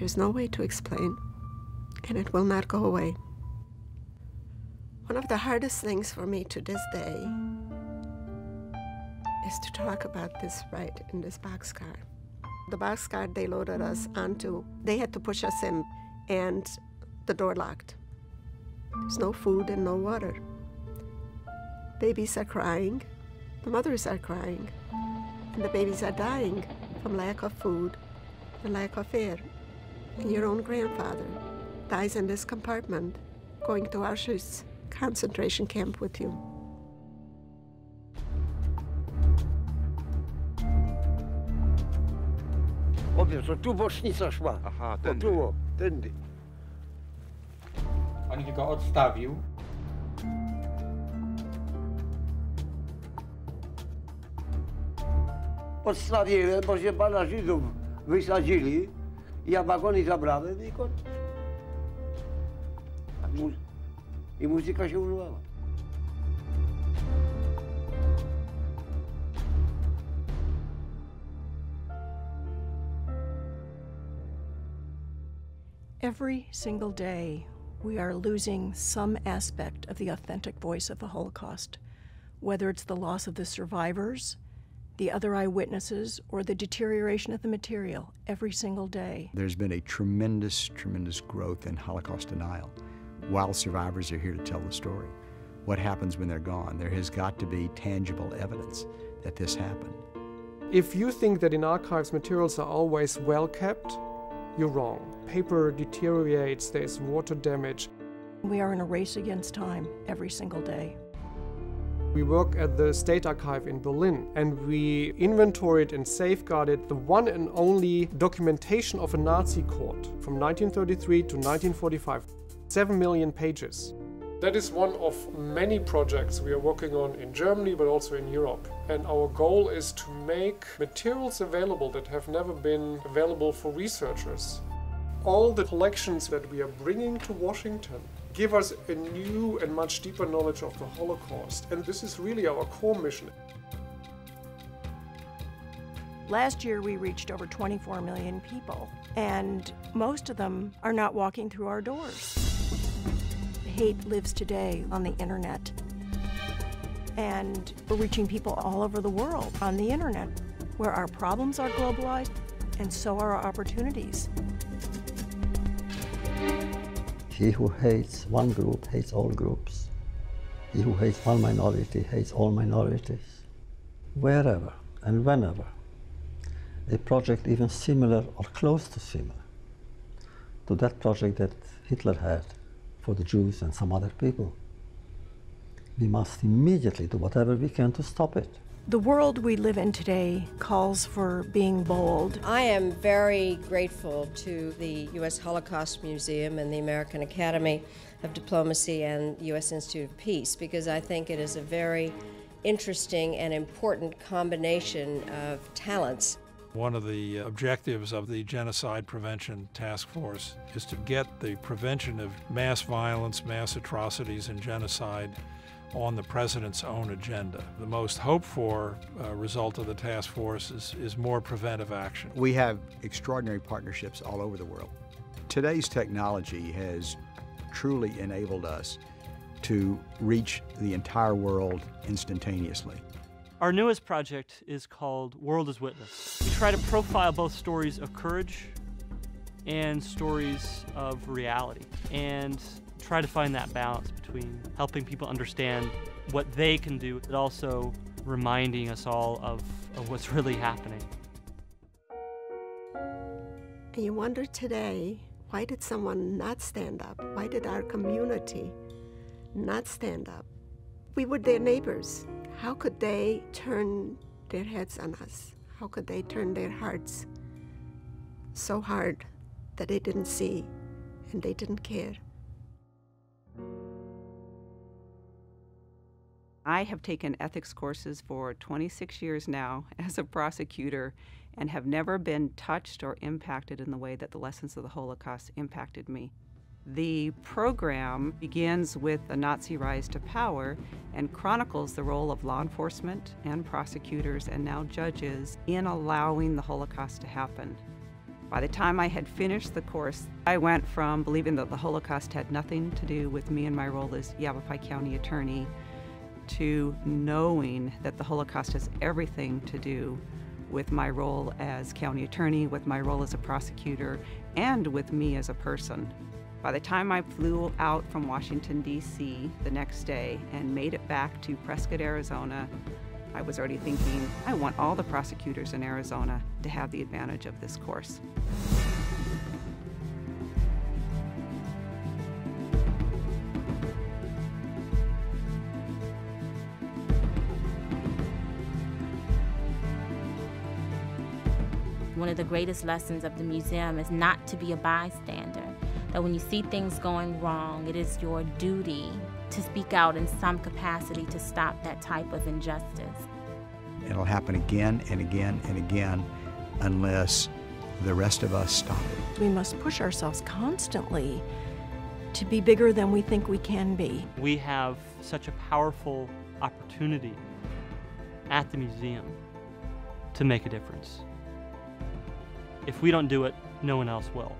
There's no way to explain, and it will not go away. One of the hardest things for me to this day is to talk about this ride in this boxcar. The boxcar they loaded us onto, they had to push us in, and the door locked. There's no food and no water. Babies are crying, the mothers are crying, and the babies are dying from lack of food and lack of air. And your own grandfather dies in this compartment, going to Auschwitz concentration camp with you. Obie, to tu bocznica szła. Aha, To tędy. tu, tędy. On go odstawił. Odstawiłem, bo się pana Żydów wysadzili. Ja wagony zabrałem i koniec. I muzyka się używała. Every single day, we are losing some aspect of the authentic voice of the Holocaust, whether it's the loss of the survivors, the other eyewitnesses, or the deterioration of the material every single day. There's been a tremendous, tremendous growth in Holocaust denial while survivors are here to tell the story. What happens when they're gone? There has got to be tangible evidence that this happened. If you think that in archives materials are always well kept, you're wrong. Paper deteriorates, there's water damage. We are in a race against time every single day. We work at the State Archive in Berlin, and we inventoried and safeguarded the one and only documentation of a Nazi court from 1933 to 1945. 7 million pages. That is one of many projects we are working on in Germany, but also in Europe. And our goal is to make materials available that have never been available for researchers. All the collections that we are bringing to Washington give us a new and much deeper knowledge of the Holocaust. And this is really our core mission. Last year, we reached over 24 million people, and most of them are not walking through our doors. Hate lives today on the internet, and we're reaching people all over the world on the internet, where our problems are globalized, and so are our opportunities. He who hates one group hates all groups. He who hates one minority hates all minorities. Wherever and whenever a project even similar or close to similar to that project that Hitler had for the Jews and some other people, we must immediately do whatever we can to stop it. The world we live in today calls for being bold. I am very grateful to the U.S. Holocaust Museum and the American Academy of Diplomacy and the U.S. Institute of Peace, because I think it is a very interesting and important combination of talents. One of the objectives of the Genocide Prevention Task Force is to get the prevention of mass violence, mass atrocities, and genocide on the President's own agenda. The most hoped for result of the task force is more preventive action. We have extraordinary partnerships all over the world. Today's technology has truly enabled us to reach the entire world instantaneously. Our newest project is called World as Witness. We try to profile both stories of courage and stories of reality, and try to find that balance between helping people understand what they can do, but also reminding us all of what's really happening. And you wonder today, why did someone not stand up? Why did our community not stand up? We were their neighbors. How could they turn their heads on us? How could they turn their hearts so hard that they didn't see and they didn't care? I have taken ethics courses for 26 years now as a prosecutor and have never been touched or impacted in the way that the lessons of the Holocaust impacted me. The program begins with the Nazi rise to power and chronicles the role of law enforcement and prosecutors and now judges in allowing the Holocaust to happen. By the time I had finished the course, I went from believing that the Holocaust had nothing to do with me and my role as Yavapai County Attorney to knowing that the Holocaust has everything to do with my role as county attorney, with my role as a prosecutor, and with me as a person. By the time I flew out from Washington, D.C. the next day and made it back to Prescott, Arizona, I was already thinking, I want all the prosecutors in Arizona to have the advantage of this course. One of the greatest lessons of the museum is not to be a bystander, that when you see things going wrong, it is your duty to speak out in some capacity to stop that type of injustice. It'll happen again and again and again unless the rest of us stop it. We must push ourselves constantly to be bigger than we think we can be. We have such a powerful opportunity at the museum to make a difference. If we don't do it, no one else will.